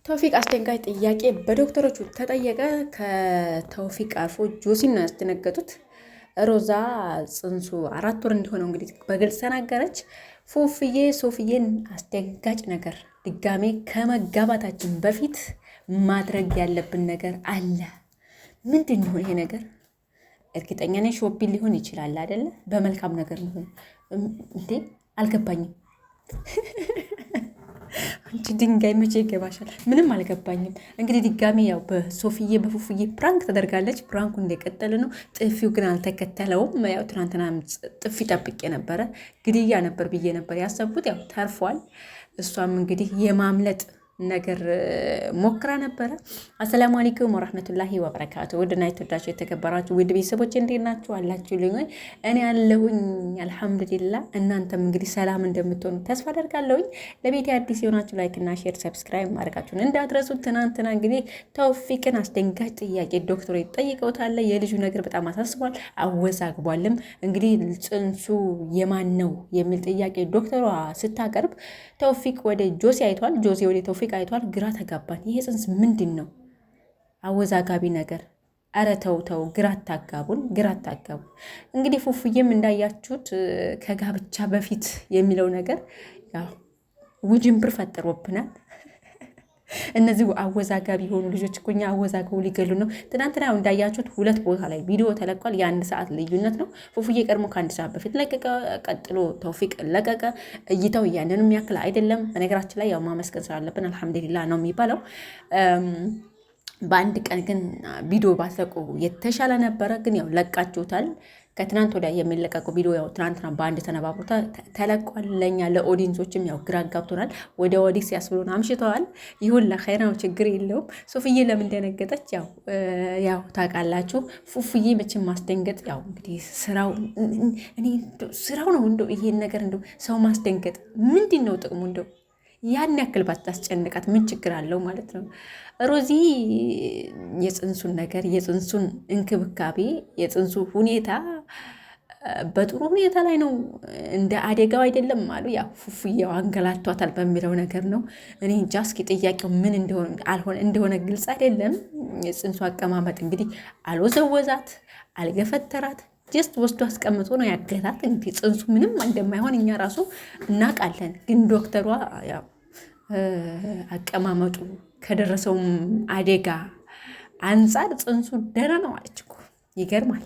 ተውፊቅ አስደንጋጭ ጥያቄ በዶክተሮቹ ተጠየቀ። ከተውፊቅ አልፎ ጆሲን ነው ያስደነገጡት። ሮዛ ጽንሱ 4 ወር እንደሆነው እንግዲህ በግልጽ ተናገረች። ሶፍዬን አስደንጋጭ ነገር ድጋሜ ከመጋባታችን በፊት ማድረግ ያለብን ነገር አለ። ምንድን ነው ይሄ ነገር? እርግጠኛ ነኝ ሾፒንግ ሊሆን ይችላል አይደለ? በመልካም ነገር ነው እንዴ? አልገባኝም። አንቺ ድንጋይ መቼ ይገባሻል? ምንም አልገባኝም። እንግዲህ ድጋሚ ያው በፉፉዬ ፕራንክ ተደርጋለች። ፕራንኩ እንደቀጠለ ነው። ጥፊው ግን አልተከተለውም። ያው ትናንትና ጥፊ ጠብቄ ነበረ፣ ግድያ ነበር ብዬ ነበር ያሰብኩት። ያው ተርፏል። እሷም እንግዲህ የማምለጥ ነገር ሞክራ ነበረ። አሰላሙ አለይኩም ወራህመቱላሂ ወበረካቱ። ውድና የተወዳችሁ የተከበራችሁ ውድ ቤተሰቦች እንዴት ናችሁ? አላችሁ ልኝ? እኔ ያለሁኝ አልሐምዱሊላህ። እናንተም እንግዲህ ሰላም እንደምትሆኑ ተስፋ አደርጋለሁኝ። ለቤት አዲስ የሆናችሁ ላይክ እና ሼር ሰብስክራይብ ማድረጋችሁን እንዳትረሱ። ትናንትና እንግዲህ ተውፊቅን አስደንጋጭ ጥያቄ ዶክተር ጠይቀውታል። የልጁ ነገር በጣም አሳስቧል፣ አወዛግቧልም። እንግዲህ ጽንሱ የማን ነው የሚል ጥያቄ ዶክተሯ ስታቀርብ ተውፊቅ ወደ ጆሲ አይቷል፣ ጆሲ ወደ ተውፊቅ አይቷል። ግራ ተጋባን። ይሄ ጽንስ ምንድን ነው? አወዛጋቢ ነገር። ኧረ ተው፣ ግራ አታጋቡን። እንግዲህ ፉፉዬም እንዳያችሁት ከጋብቻ በፊት የሚለው ነገር ያው ውጅንብር ፈጥሮብናል። እነዚህ አወዛጋቢ የሆኑ ልጆች እኮ እኛ አወዛግበው ሊገሉ ነው። ትናንትና እንዳያችሁት 2 ቦታ ላይ ቪዲዮ ተለቋል። የ1 ሰዓት ልዩነት ነው። ፉፉዬ ቀድሞ ከ1 ሰዓት በፊት ለቀቀ፣ ቀጥሎ ተውፊቅ ለቀቀ። እይታው ያንንም የሚያክል አይደለም። በነገራችን ላይ ያው ማመስገን ስላለብን አልሐምዱሊላህ ነው የሚባለው። በአንድ ቀን ግን ቪዲዮ ባትለቁ የተሻለ ነበረ። ግን ያው ለቃችሁታል። ከትናንት ወዲያ የሚለቀቁ ቪዲዮ ያው ትናንትና በአንድ ተነባብሮ ተለቋል። ለእኛ ለኦዲንሶችም ያው ግራ ጋብቶናል። ወደ ኦዲንስ ያስብሉን አምሽተዋል። ይሁን ለኸይር ነው፣ ችግር የለውም። ሶፍዬ ለምን ደነገጠች? ያው ታውቃላችሁ፣ ፉፉዬ መቼም ማስደንገጥ ያው እንግዲህ ስራው ነው። እንደው ይሄን ነገር እንደው ሰው ማስደንገጥ ምንድን ነው ጥቅሙ? እንደው ያን ያክል ባታስጨንቃት ምን ችግር አለው ማለት ነው። ሮዚ የጽንሱን ነገር የጽንሱን እንክብካቤ የጽንሱ ሁኔታ በጥሩ ሁኔታ ላይ ነው። እንደ አደጋው አይደለም አሉ። ያ ፉፉዬው አንገላቷታል በሚለው ነገር ነው። እኔ እንጃ። እስኪ ጥያቄው ምን እንደሆነ ግልጽ አይደለም። የጽንሱ አቀማመጥ እንግዲህ አልወዘወዛት፣ አልገፈተራት፣ ጀስት ወስዶ አስቀምጦ ነው ያገታት። እንግዲህ ጽንሱ ምንም እንደማይሆን እኛ ራሱ እናውቃለን። ግን ዶክተሯ ያው አቀማመጡ ከደረሰውም አደጋ አንጻር ጽንሱ ደህና ነው አለች እኮ። ይገርማል።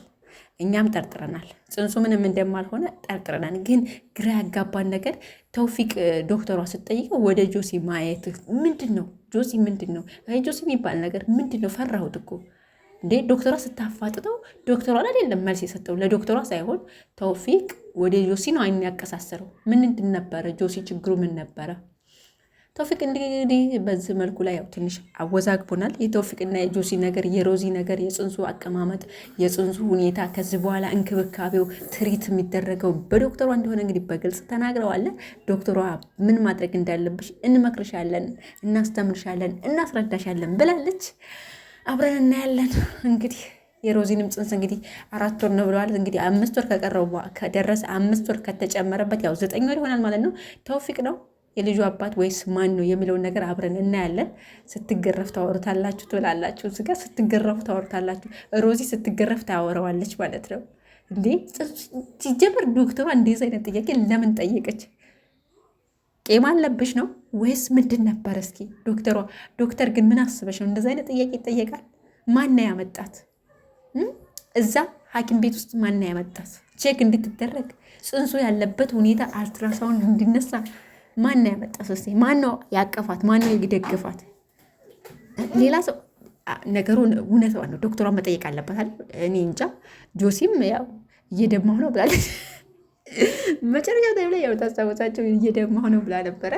እኛም ጠርጥረናል፣ ጽንሱ ምንም እንደማልሆነ ጠርጥረናል። ግን ግራ ያጋባን ነገር ተውፊቅ ዶክተሯ ስትጠይቀው ወደ ጆሲ ማየት ምንድን ነው? ጆሲ ምንድን ነው? ጆሲ የሚባል ነገር ምንድን ነው? ፈራሁት እኮ እንዴ! ዶክተሯ ስታፋጥጠው ዶክተሯ አይደለም መልስ የሰጠው፣ ለዶክተሯ ሳይሆን ተውፊቅ ወደ ጆሲ ነው አይን ያቀሳሰረው። ምንድን ነበረ ጆሲ? ችግሩ ምን ነበረ? ተውፊቅ እንግዲህ በዚህ መልኩ ላይ ያው ትንሽ አወዛግቦናል። የተውፊቅና የጆሲ ነገር፣ የሮዚ ነገር፣ የጽንሱ አቀማመጥ፣ የጽንሱ ሁኔታ፣ ከዚህ በኋላ እንክብካቤው ትሪት የሚደረገው በዶክተሯ እንደሆነ እንግዲህ በግልጽ ተናግረዋል። ዶክተሯ ምን ማድረግ እንዳለብሽ እንመክርሻለን፣ እናስተምርሻለን፣ እናስረዳሻለን ብላለች። አብረን እናያለን። እንግዲህ የሮዚንም ጽንስ እንግዲህ 4 ወር ነው ብለዋል። እንግዲህ 5 ወር ከቀረው ከደረሰ 5 ወር ከተጨመረበት ያው 9 ወር ይሆናል ማለት ነው። ተውፊቅ ነው የልጁ አባት ወይስ ማን ነው የሚለውን ነገር አብረን እናያለን። ስትገረፍ ታወሩታላችሁ ትላላችሁ፣ እዚህ ጋር ስትገረፉ ታወሩታላችሁ። ሮዚ ስትገረፍ ታወረዋለች ማለት ነው። እንዴ ሲጀምር ዶክተሯ እንደዚህ አይነት ጥያቄ ለምን ጠየቀች? ቄም አለብሽ ነው ወይስ ምንድን ነበር? እስኪ ዶክተር ግን ምን አስበሽ ነው እንደዚህ አይነት ጥያቄ ይጠየቃል? ማን ያመጣት? እዛ ሐኪም ቤት ውስጥ ማን ያመጣት? ቼክ እንድትደረግ ጽንሱ ያለበት ሁኔታ አልትራሳውንድ እንዲነሳ ማን ያመጣት? እስኪ ማን ነው ያቀፋት? ማን ነው የደገፋት? ሌላ ሰው ነገሩ እውነታው ነው። ዶክተሯን መጠየቅ አለባታል። እኔ እንጃ። ጆሲም ያው እየደማሁ ነው ብላለች። መጨረሻ ታይም ላይ ያው ታስታውሳቸው እየደማሁ ነው ብላ ነበረ።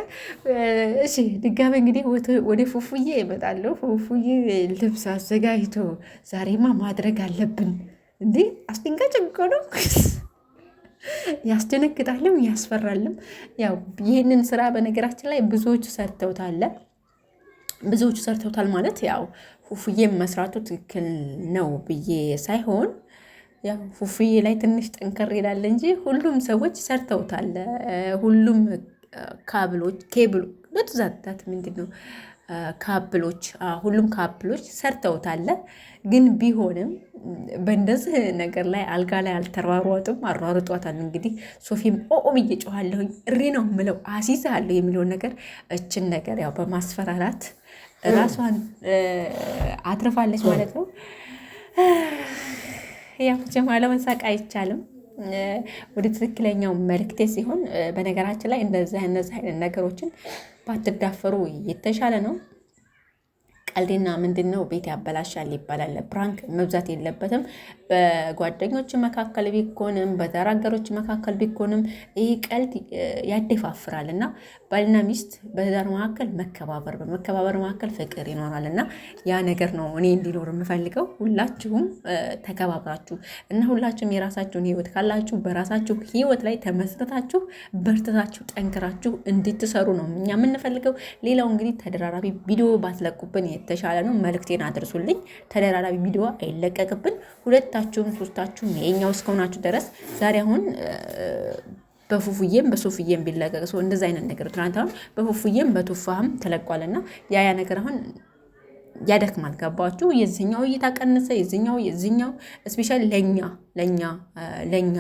እሺ ድጋሜ እንግዲህ ወደ ፉፉዬ እመጣለሁ። ፉፉዬ ልብስ አዘጋጅቶ ዛሬማ ማድረግ አለብን። እንዴ አስደንጋጭ እኮ ነው። ያስደነግጣልም ያስፈራልም። ያው ይህንን ስራ በነገራችን ላይ ብዙዎቹ ሰርተውታል ማለት ያው ፉፉዬም መስራቱ ትክክል ነው ብዬ ሳይሆን ያው ፉፉዬ ላይ ትንሽ ጠንከር ይላል እንጂ ሁሉም ሰዎች ሰርተውታል። ሁሉም ኬብል ለትዛታት ምንድን ነው ካፕሎች ሁሉም ካፕሎች ሰርተውታል። ግን ቢሆንም በእንደዚህ ነገር ላይ አልጋ ላይ አልተሯሯጡም፣ አሯርጧታል። እንግዲህ ሶፊም ኦም እየጮኋለሁኝ እሪ ነው ምለው አሲዛለሁ የሚለውን ነገር እችን ነገር ያው በማስፈራራት ራሷን አትርፋለች ማለት ነው። ያው ጀማ ለመሳቅ አይቻልም። ወደ ትክክለኛው መልክቴ ሲሆን በነገራችን ላይ እነዚህ አይነት ነገሮችን ባትዳፈሩ የተሻለ ነው። ቀልዴና ምንድን ነው ቤት ያበላሻል ይባላል። ፕራንክ መብዛት የለበትም። በጓደኞች መካከል ቢኮንም በተራገሮች መካከል ቢኮንም ይህ ቀልድ ያደፋፍራል እና ባልና ሚስት በትዳር መካከል መከባበር፣ በመከባበር መካከል ፍቅር ይኖራል እና ያ ነገር ነው እኔ እንዲኖር የምፈልገው። ሁላችሁም ተከባብራችሁ እና ሁላችሁም የራሳችሁን ህይወት ካላችሁ በራሳችሁ ህይወት ላይ ተመስርታችሁ በርትታችሁ ጠንክራችሁ እንድትሰሩ ነው እኛ የምንፈልገው። ሌላው እንግዲህ ተደራራቢ ቪዲዮ ባትለቁብን የተሻለ ነው። መልእክቴን አድርሱልኝ። ተደራራቢ ቪዲዮ አይለቀቅብን። ሁለታችሁም ሶስታችሁም የኛው እስከሆናችሁ ድረስ ዛሬ አሁን በፉፉዬም በሶፍዬም ቢለቀቅ ሰው እንደዛ አይነት ነገር ትናንት አሁን በፉፉዬም በቱፋህም ተለቋልና ያ ነገር አሁን ያደክማል። ገባችሁ? የዚህኛው እይታ ቀነሰ፣ የዚህኛው ስፔሻሊ ለኛ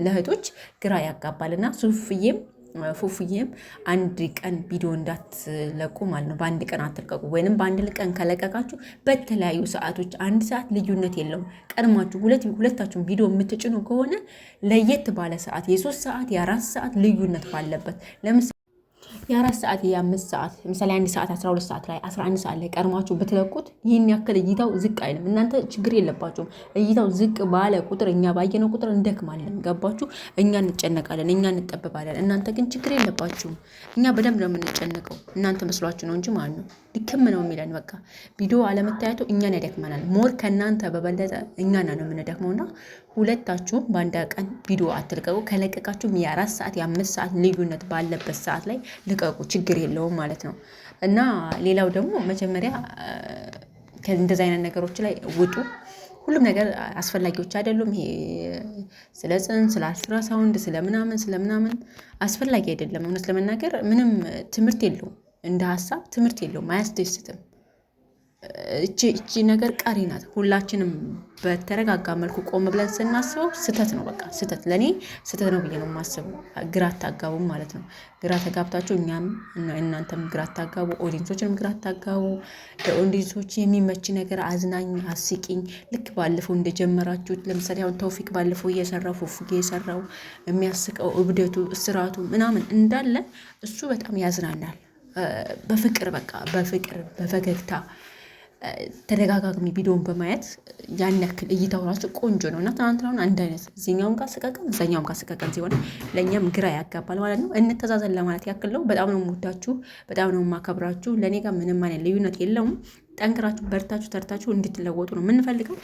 ለእህቶች ግራ ያጋባልና ፉፉዬም አንድ ቀን ቪዲዮ እንዳትለቁ ማለት ነው። በአንድ ቀን አትልቀቁ። ወይንም በአንድ ቀን ከለቀቃችሁ በተለያዩ ሰዓቶች 1 ሰዓት ልዩነት የለውም። ቀድማችሁ ሁለታችሁም ቪዲዮ የምትጭኑ ከሆነ ለየት ባለ ሰዓት የ3 ሰዓት የ4 ሰዓት ልዩነት ባለበት ለምሳሌ የ4 ሰዓት የ5 ሰዓት ለምሳሌ 1 ሰዓት 12 ሰዓት ላይ 11 ሰዓት ላይ ቀድማችሁ ብትለቁት ይህን ያክል እይታው ዝቅ አይልም። እናንተ ችግር የለባችሁም። እይታው ዝቅ ባለ ቁጥር እኛ ባየነው ቁጥር እንደክማለን። ገባችሁ? እኛ እንጨነቃለን፣ እኛ እንጠበባለን። እናንተ ግን ችግር የለባችሁም። እኛ በደንብ ነው የምንጨነቀው። እናንተ መስሏችሁ ነው እንጂ ማለት ነው ድክም ነው የሚለን። በቃ ቪዲዮ አለመታየቱ እኛን ያደክመናል። ሞር ከእናንተ በበለጠ እኛና ነው የምንደክመውና ሁለታችሁም በአንድ ቀን ቪዲዮ አትልቀቁ። ከለቀቃችሁም የ4 ሰዓት የ5 ሰዓት ልዩነት ባለበት ሰዓት ላይ ልቀቁ። ችግር የለውም ማለት ነው። እና ሌላው ደግሞ መጀመሪያ ከእንደዚህ አይነት ነገሮች ላይ ውጡ። ሁሉም ነገር አስፈላጊዎች አይደሉም። ይሄ ስለ ጽንስ፣ ስለ አልትራሳውንድ፣ ስለምናምን አስፈላጊ አይደለም። እውነት ለመናገር ምንም ትምህርት የለውም። እንደ ሀሳብ ትምህርት የለውም። አያስደስትም። እቺ ነገር ቀሪ ናት። ሁላችንም በተረጋጋ መልኩ ቆም ብለን ስናስበው ስህተት ነው። በቃ ስህተት፣ ለእኔ ስህተት ነው ብዬ ነው የማስበው። ግራ አታጋቡም ማለት ነው። ግራ ተጋብታችሁ እኛም እናንተም ግራ አታጋቡ፣ ኦዲንሶችንም ግራ አታጋቡ። ለኦዲንሶች የሚመች ነገር አዝናኝ፣ አስቂኝ ልክ ባለፈው እንደጀመራችሁት ለምሳሌ አሁን ተውፊቅ ባለፈው እየሰራው ፉፉጌ የሰራው የሚያስቀው እብደቱ፣ እስራቱ ምናምን እንዳለ እሱ በጣም ያዝናናል። በፍቅር በቃ በፈገግታ ተደጋጋሚ ቪዲዮን በማየት ያን ያክል እይታው ራሱ ቆንጆ ነው እና ትናንትናውን አንድ አይነት እዚኛውም ጋር ስቀቀን እዛኛውም ጋር ስቀቀን ሲሆን ለእኛም ግራ ያጋባል ማለት ነው። እንተዛዘን ለማለት ያክል ነው። በጣም ነው የምወዳችሁ፣ በጣም ነው የማከብራችሁ። ለእኔ ጋር ምንም አይነት ልዩነት የለውም። ጠንክራችሁ በርታችሁ ተርታችሁ እንድትለወጡ ነው የምንፈልገው።